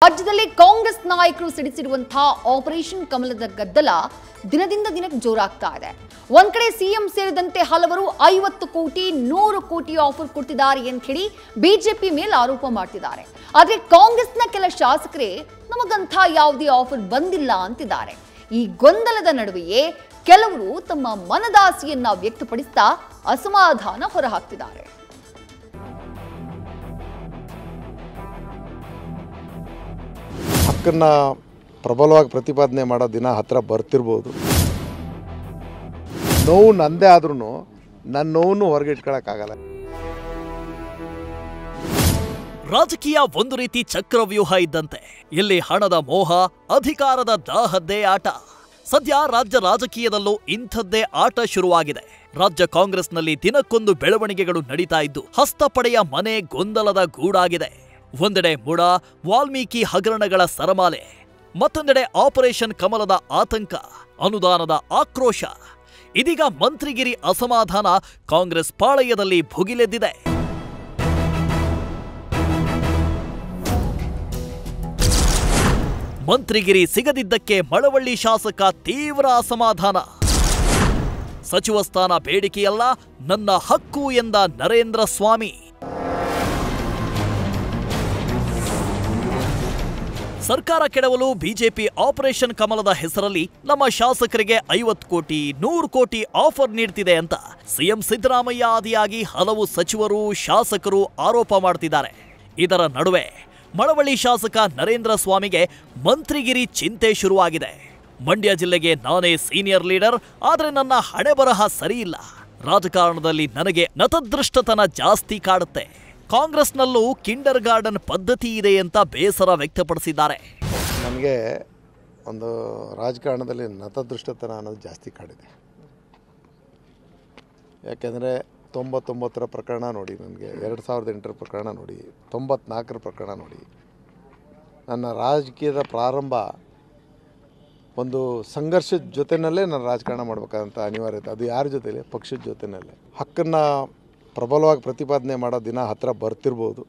ರಾಜ್ಯದಲ್ಲಿ ಕಾಂಗ್ರೆಸ್ ನಾಯಕರು ಸಿಡಿಸಿರುವಂತಹ ಆಪರೇಷನ್ ಕಮಲದ ಗದ್ದಲ ದಿನದಿಂದ ದಿನಕ್ಕೆ ಜೋರಾಗ್ತಾ ಇದೆ. ಒಂದ್ ಕಡೆ ಸಿಎಂ ಸೇರಿದಂತೆ ಹಲವರು 50 ಕೋಟಿ 100 ಕೋಟಿ ಆಫರ್ ಕೊಡ್ತಿದ್ದಾರೆ ಅಂತ ಹೇಳಿ ಬಿಜೆಪಿ ಮೇಲೆ ಆರೋಪ ಮಾಡ್ತಿದ್ದಾರೆ. ಆದ್ರೆ ಕಾಂಗ್ರೆಸ್ನ ಕೆಲ ಶಾಸಕರೇ ನಮಗಂತ ಯಾವುದೇ ಆಫರ್ ಬಂದಿಲ್ಲ ಅಂತಿದ್ದಾರೆ. ಈ ಗೊಂದಲದ ನಡುವೆಯೇ ಕೆಲವರು ತಮ್ಮ ಮನದಾಸೆಯನ್ನ ವ್ಯಕ್ತಪಡಿಸ್ತಾ ಅಸಮಾಧಾನ ಹೊರಹಾಕ್ತಿದ್ದಾರೆ. ಹಕ್ಕನ್ನು ಪ್ರಬಲವಾಗಿ ಪ್ರತಿಪಾದನೆ ಮಾಡೋ ದಿನ ಹತ್ರ ಬರ್ತಿರ್ಬೋದು. ನೋವು ನಂದೇ ಆದ್ರೂ ನನ್ನ ನೋವನ್ನು ಹೊರಗೆ ಇಟ್ಕೊಳ್ಳೋಕ್ಕಾಗಲ್ಲ. ರಾಜಕೀಯ ಒಂದು ರೀತಿ ಚಕ್ರವ್ಯೂಹ ಇದ್ದಂತೆ. ಇಲ್ಲಿ ಹಣದ ಮೋಹ, ಅಧಿಕಾರದ ದಾಹದ್ದೇ ಆಟ. ಸದ್ಯ ರಾಜ್ಯ ರಾಜಕೀಯದಲ್ಲೂ ಇಂಥದ್ದೇ ಆಟ ಶುರುವಾಗಿದೆ. ರಾಜ್ಯ ಕಾಂಗ್ರೆಸ್ನಲ್ಲಿ ದಿನಕ್ಕೊಂದು ಬೆಳವಣಿಗೆಗಳು ನಡೀತಾ ಇದ್ದು ಹಸ್ತಪಡೆಯ ಮನೆ ಗೊಂದಲದ ಗೂಡಾಗಿದೆ. ಒಂದೆಡೆ ಮುಡ, ವಾಲ್ಮೀಕಿ ಹಗರಣಗಳ ಸರಮಾಲೆ, ಮತ್ತೊಂದೆಡೆ ಆಪರೇಷನ್ ಕಮಲದ ಆತಂಕ, ಅನುದಾನದ ಆಕ್ರೋಶ. ಇದೀಗ ಮಂತ್ರಿಗಿರಿ ಅಸಮಾಧಾನ ಕಾಂಗ್ರೆಸ್ ಪಾಳಯದಲ್ಲಿ ಭುಗಿಲೆದ್ದಿದೆ. ಮಂತ್ರಿಗಿರಿ ಸಿಗದಿದ್ದಕ್ಕೆ ಮಳವಳ್ಳಿ ಶಾಸಕ ತೀವ್ರ ಅಸಮಾಧಾನ. ಸಚಿವ ಸ್ಥಾನ ಬೇಡಿಕೆಯಲ್ಲ, ನನ್ನ ಹಕ್ಕು ಎಂದ ನರೇಂದ್ರ ಸ್ವಾಮಿ. ಸರ್ಕಾರ ಕೆಡವಲು ಬಿಜೆಪಿ ಆಪರೇಷನ್ ಕಮಲದ ಹೆಸರಲ್ಲಿ ನಮ್ಮ ಶಾಸಕರಿಗೆ 50 ಕೋಟಿ 100 ಕೋಟಿ ಆಫರ್ ನೀಡ್ತಿದೆ ಅಂತ ಸಿಎಂ ಸಿದ್ದರಾಮಯ್ಯ ಆದಿಯಾಗಿ ಹಲವು ಸಚಿವರು ಶಾಸಕರು ಆರೋಪ ಮಾಡ್ತಿದ್ದಾರೆ. ಇದರ ನಡುವೆ ಮಳವಳ್ಳಿ ಶಾಸಕ ನರೇಂದ್ರ ಸ್ವಾಮಿಗೆ ಮಂತ್ರಿಗಿರಿ ಚಿಂತೆ ಶುರುವಾಗಿದೆ. ಮಂಡ್ಯ ಜಿಲ್ಲೆಗೆ ನಾನೇ ಸೀನಿಯರ್ ಲೀಡರ್, ಆದ್ರೆ ನನ್ನ ಹಣೆಬರಹ ಸರಿಯಿಲ್ಲ. ರಾಜಕಾರಣದಲ್ಲಿ ನನಗೆ ನತದೃಷ್ಟತನ ಜಾಸ್ತಿ ಕಾಡುತ್ತೆ. ಕಾಂಗ್ರೆಸ್ನಲ್ಲೂ ಕಿಂಡರ್ ಗಾರ್ಡನ್ ಪದ್ಧತಿ ಇದೆ ಅಂತ ಬೇಸರ ವ್ಯಕ್ತಪಡಿಸಿದ್ದಾರೆ. ನನಗೆ ಒಂದು ರಾಜಕಾರಣದಲ್ಲಿ ನತದೃಷ್ಟತನ ಅನ್ನೋದು ಜಾಸ್ತಿ ಕಾಡಿದೆ. ಯಾಕೆಂದರೆ 99ರ ಪ್ರಕರಣ ನೋಡಿ, ನನಗೆ 2008ರ ಪ್ರಕರಣ ನೋಡಿ, 94ರ ಪ್ರಕರಣ ನೋಡಿ. ನನ್ನ ರಾಜಕೀಯದ ಪ್ರಾರಂಭ ಒಂದು ಸಂಘರ್ಷದ ಜೊತೆಯಲ್ಲೇ ನಾನು ರಾಜಕಾರಣ ಮಾಡಬೇಕಾದಂಥ ಅನಿವಾರ್ಯತೆ. ಅದು ಯಾರ ಜೊತೆಲಿ? ಪಕ್ಷದ ಜೊತೆಯಲ್ಲೇ. ಹಕ್ಕನ್ನು ಪ್ರಬಲವಾಗಿ ಪ್ರತಿಪಾದನೆ ಮಾಡೋ ದಿನ ಹತ್ರ ಬರ್ತಿರ್ಬೋದು.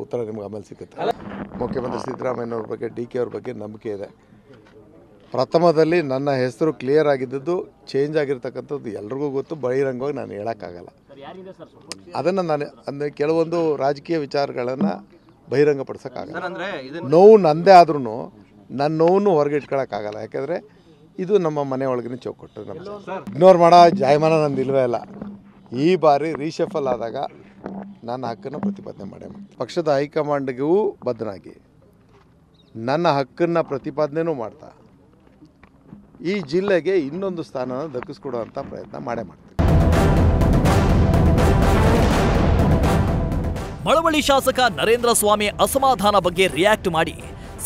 ಉತ್ತರ ನಿಮ್ಗೆ ಆಮೇಲೆ ಸಿಗುತ್ತೆ. ಮುಖ್ಯಮಂತ್ರಿ ಸಿದ್ದರಾಮಯ್ಯನವ್ರ ಬಗ್ಗೆ, ಡಿ ಕೆ ಅವ್ರ ಬಗ್ಗೆ ನಂಬಿಕೆ ಇದೆ. ಪ್ರಥಮದಲ್ಲಿ ನನ್ನ ಹೆಸರು ಕ್ಲಿಯರ್ ಆಗಿದ್ದು ಚೇಂಜ್ ಆಗಿರ್ತಕ್ಕಂಥದ್ದು ಎಲ್ರಿಗೂ ಗೊತ್ತು. ಬಹಿರಂಗವಾಗಿ ನಾನು ಹೇಳೋಕ್ಕಾಗಲ್ಲ. ಅದನ್ನು ನಾನು ಕೆಲವೊಂದು ರಾಜಕೀಯ ವಿಚಾರಗಳನ್ನು ಬಹಿರಂಗಪಡಿಸೋಕ್ಕಾಗಲ್ಲ. ನೋವು ನಂದೇ ಆದ್ರೂ ನನ್ನ ನೋವನ್ನು ಹೊರಗೆ ಇಟ್ಕೊಳ್ಳೋಕ್ಕಾಗಲ್ಲ. ಯಾಕೆಂದರೆ ಇದು ನಮ್ಮ ಮನೆ ಒಳಗಿನ ಚೌಕಟ್ಟು. ಇಗ್ನೋರ್ ಮಾಡೋ ಜಾಯಮಾನ ನಂದು ಇಲ್ವೇ ಇಲ್ಲ. ಈ ಬಾರಿ ರೀಶಫಲ್ ಆದಾಗ ನನ್ನ ಹಕ್ಕನ್ನು ಪ್ರತಿಪಾದನೆ ಮಾಡೇ ಮಾಡ್ತೀನಿ. ಪಕ್ಷದ ಹೈಕಮಾಂಡ್ಗೂ ಬದ್ಧನಾಗಿ ನನ್ನ ಹಕ್ಕನ್ನು ಪ್ರತಿಪಾದನೆಯೂ ಮಾಡ್ತಾ ಈ ಜಿಲ್ಲೆಗೆ ಇನ್ನೊಂದು ಸ್ಥಾನನ ದಕ್ಕಿಸ್ಕೊಡುವಂಥ ಪ್ರಯತ್ನ ಮಾಡೇ ಮಾಡ್ತೀನಿ. ಮಳವಳ್ಳಿ ಶಾಸಕ ನರೇಂದ್ರ ಸ್ವಾಮಿ ಅಸಮಾಧಾನ ಬಗ್ಗೆ ರಿಯಾಕ್ಟ್ ಮಾಡಿ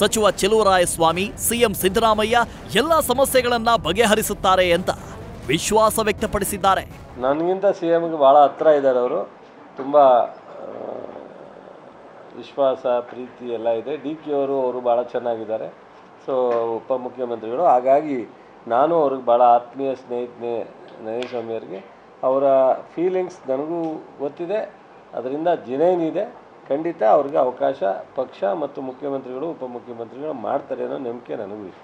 ಸಚಿವ ಚೆಲುವರಾಯಸ್ವಾಮಿ, ಸಿಎಂ ಸಿದ್ದರಾಮಯ್ಯ ಎಲ್ಲ ಸಮಸ್ಯೆಗಳನ್ನ ಬಗೆಹರಿಸುತ್ತಾರೆ ಅಂತ ವಿಶ್ವಾಸ ವ್ಯಕ್ತಪಡಿಸಿದ್ದಾರೆ. ನನಗಿಂತ ಸಿಎಂಗೆ ಭಾಳ ಹತ್ರ ಇದ್ದಾರೆ. ಅವರು ತುಂಬ ವಿಶ್ವಾಸ, ಪ್ರೀತಿ ಎಲ್ಲ ಇದೆ. ಡಿ ಕೆ ಅವರು ಭಾಳ ಚೆನ್ನಾಗಿದ್ದಾರೆ. ಸೊ ಉಪಮುಖ್ಯಮಂತ್ರಿಗಳು. ಹಾಗಾಗಿ ನಾನು ಅವ್ರಿಗೆ ಭಾಳ ಆತ್ಮೀಯ ನರೇಂದ್ರ ಸ್ವಾಮಿಯವರಿಗೆ ಅವರ ಫೀಲಿಂಗ್ಸ್ ನನಗೂ ಗೊತ್ತಿದೆ. ಅದರಿಂದ ಜಿನೈನ್ ಇದೆ. ಖಂಡಿತ ಅವ್ರಿಗೆ ಅವಕಾಶ ಪಕ್ಷ ಮತ್ತು ಮುಖ್ಯಮಂತ್ರಿಗಳು, ಉಪಮುಖ್ಯಮಂತ್ರಿಗಳು ಮಾಡ್ತಾರೆ ಅನ್ನೋ ನಂಬಿಕೆ ನನಗೂ ಇದೆ.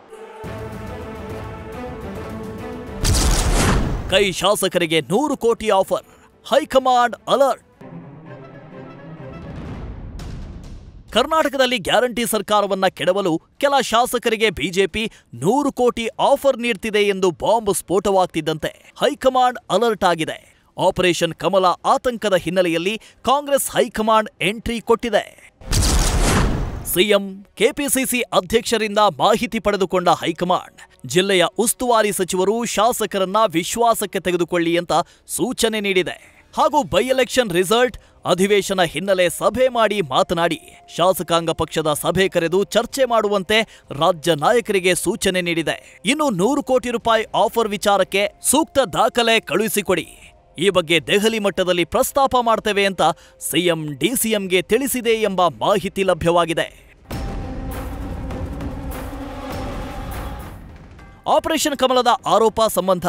ಕೈ ಶಾಸಕರಿಗೆ 100 ಕೋಟಿ ಆಫರ್, ಹೈಕಮಾಂಡ್ ಅಲರ್ಟ್. ಕರ್ನಾಟಕದಲ್ಲಿ ಗ್ಯಾರಂಟಿ ಸರ್ಕಾರವನ್ನ ಕೆಡವಲು ಕೆಲ ಶಾಸಕರಿಗೆ ಬಿಜೆಪಿ 100 ಕೋಟಿ ಆಫರ್ ನೀಡ್ತಿದೆ ಎಂದು ಬಾಂಬ್ ಸ್ಫೋಟವಾಗ್ತಿದ್ದಂತೆ ಹೈಕಮಾಂಡ್ ಅಲರ್ಟ್ ಆಗಿದೆ. ಆಪರೇಷನ್ ಕಮಲ ಆತಂಕದ ಹಿನ್ನೆಲೆಯಲ್ಲಿ ಕಾಂಗ್ರೆಸ್ ಹೈಕಮಾಂಡ್ ಎಂಟ್ರಿ ಕೊಟ್ಟಿದೆ. ಸಿಎಂ, ಕೆಪಿಸಿಸಿ ಅಧ್ಯಕ್ಷರಿಂದ ಮಾಹಿತಿ ಪಡೆದುಕೊಂಡ ಹೈಕಮಾಂಡ್ ಜಿಲ್ಲೆಯ ಉಸ್ತುವಾರಿ ಸಚಿವರು ಶಾಸಕರನ್ನ ವಿಶ್ವಾಸಕ್ಕೆ ತೆಗೆದುಕೊಳ್ಳಿ ಅಂತ ಸೂಚನೆ ನೀಡಿದೆ. ಹಾಗೂ ಬೈ ಎಲೆಕ್ಷನ್ ರಿಸಲ್ಟ್, ಅಧಿವೇಶನ ಹಿನ್ನೆಲೆ ಸಭೆ ಮಾಡಿ ಮಾತನಾಡಿ ಶಾಸಕಾಂಗ ಪಕ್ಷದ ಸಭೆ ಕರೆದು ಚರ್ಚೆ ಮಾಡುವಂತೆ ರಾಜ್ಯ ನಾಯಕರಿಗೆ ಸೂಚನೆ ನೀಡಿದೆ. ಇನ್ನು 100 ಕೋಟಿ ರೂಪಾಯಿ ಆಫರ್ ವಿಚಾರಕ್ಕೆ ಸೂಕ್ತ ದಾಖಲೆ ಕಳುಹಿಸಿಕೊಡಿ, ಈ ಬಗ್ಗೆ ದೆಹಲಿ ಮಟ್ಟದಲ್ಲಿ ಪ್ರಸ್ತಾಪ ಮಾಡ್ತೇವೆ ಅಂತ ಸಿಎಂ ಡಿಸಿಎಂಗೆ ತಿಳಿಸಿದೆ ಎಂಬ ಮಾಹಿತಿ ಲಭ್ಯವಾಗಿದೆ. ಆಪರೇಷನ್ ಕಮಲದ ಆರೋಪ ಸಂಬಂಧ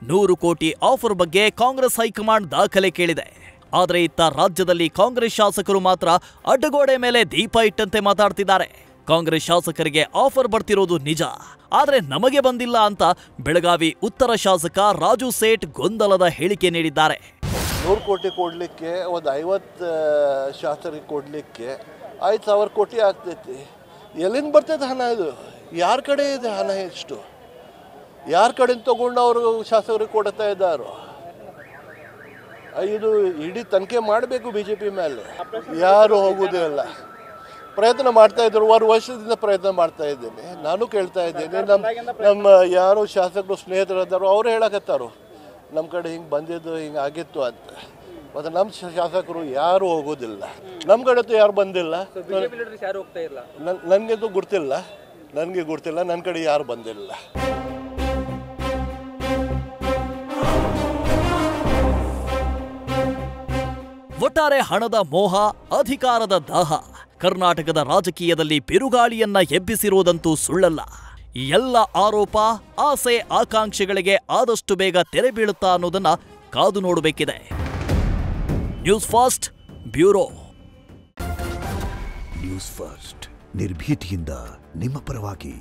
100 ಕೋಟಿ ಆಫರ್ ಬಗ್ಗೆ ಕಾಂಗ್ರೆಸ್ ಹೈಕಮಾಂಡ್ ದಾಖಲೆ ಕೇಳಿದೆ. ಆದರೆ ಇತ್ತ ರಾಜ್ಯದಲ್ಲಿ ಕಾಂಗ್ರೆಸ್ ಶಾಸಕರು ಮಾತ್ರ ಅಡ್ಡಗೋಡೆ ಮೇಲೆ ದೀಪ ಇಟ್ಟಂತೆ ಮಾತಾಡ್ತಿದ್ದಾರೆ. ಕಾಂಗ್ರೆಸ್ ಶಾಸಕರಿಗೆ ಆಫರ್ ಬರ್ತಿರೋದು ನಿಜ, ಆದ್ರೆ ನಮಗೆ ಬಂದಿಲ್ಲ ಅಂತ ಬೆಳಗಾವಿ ಉತ್ತರ ಶಾಸಕ ರಾಜು ಸೇಠ್ ಗೊಂದಲದ ಹೇಳಿಕೆ ನೀಡಿದ್ದಾರೆ. 100 ಕೋಟಿ ಕೊಡಲಿಕ್ಕೆ ಒಂದು 50 ಶಾಸಕರಿಗೆ ಕೊಡಲಿಕ್ಕೆ 5,000 ಕೋಟಿ ಆಗ್ತೈತಿ. ಎಲ್ಲಿಂದ ಬರ್ತೈತೆ ಹಣ? ಇದು ಯಾರ ಕಡೆ ಇದೆ ಹಣ? ಎಷ್ಟು ಯಾರ ಕಡೆಯಿಂದ ತಗೊಂಡು ಅವರು ಶಾಸಕರಿಗೆ ಕೊಡ್ತಾ ಇದ್ದಾರೋ? ಇದು ಇಡೀ ತನಿಖೆ ಮಾಡಬೇಕು BJP ಮೇಲೆ. ಯಾರು ಹೋಗೋದೇ ಇಲ್ಲ. ಪ್ರಯತ್ನ ಮಾಡ್ತಾ ಇದ್ರು, 1 ವರ್ಷದಿಂದ ಪ್ರಯತ್ನ ಮಾಡ್ತಾ ಇದ್ದೇನೆ. ನಾನು ಕೇಳ್ತಾ ಇದ್ದೇನೆ, ನಮ್ಮ ಯಾರು ಶಾಸಕರು ಸ್ನೇಹಿತರಿದ್ದಾರೋ ಅವರು ಹೇಳಕತ್ತಾರೋ ನಮ್ಮ ಕಡೆ ಹಿಂಗೆ ಬಂದಿದ್ದು, ಹಿಂಗೆ ಆಗಿತ್ತು ಅಂತ. ಮತ್ತು ನಮ್ಮ ಶಾಸಕರು ಯಾರು ಹೋಗೋದಿಲ್ಲ. ನಮ್ಮ ಕಡೆ ಯಾರು ಬಂದಿಲ್ಲ, ನನಗಂತೂ ಗೊತ್ತಿಲ್ಲ. ನನ್ನ ಕಡೆ ಯಾರು ಬಂದಿಲ್ಲ. ಒಟ್ಟಾರೆ ಹಣದ ಮೋಹ, ಅಧಿಕಾರದ ದಾಹ ಕರ್ನಾಟಕದ ರಾಜಕೀಯದಲ್ಲಿ ಬಿರುಗಾಳಿಯನ್ನ ಎಬ್ಬಿಸಿರುವುದಂತೂ ಸುಳ್ಳಲ್ಲ. ಈ ಎಲ್ಲ ಆರೋಪ, ಆಸೆ, ಆಕಾಂಕ್ಷೆಗಳಿಗೆ ಆದಷ್ಟು ಬೇಗ ತೆರೆ ಬೀಳುತ್ತಾ ಅನ್ನೋದನ್ನ ಕಾದು ನೋಡಬೇಕಿದೆ. News First bureau. News First ನಿರ್ಭೀತಿಯಿಂದ ನಿಮ್ಮ ಪರವಾಗಿ.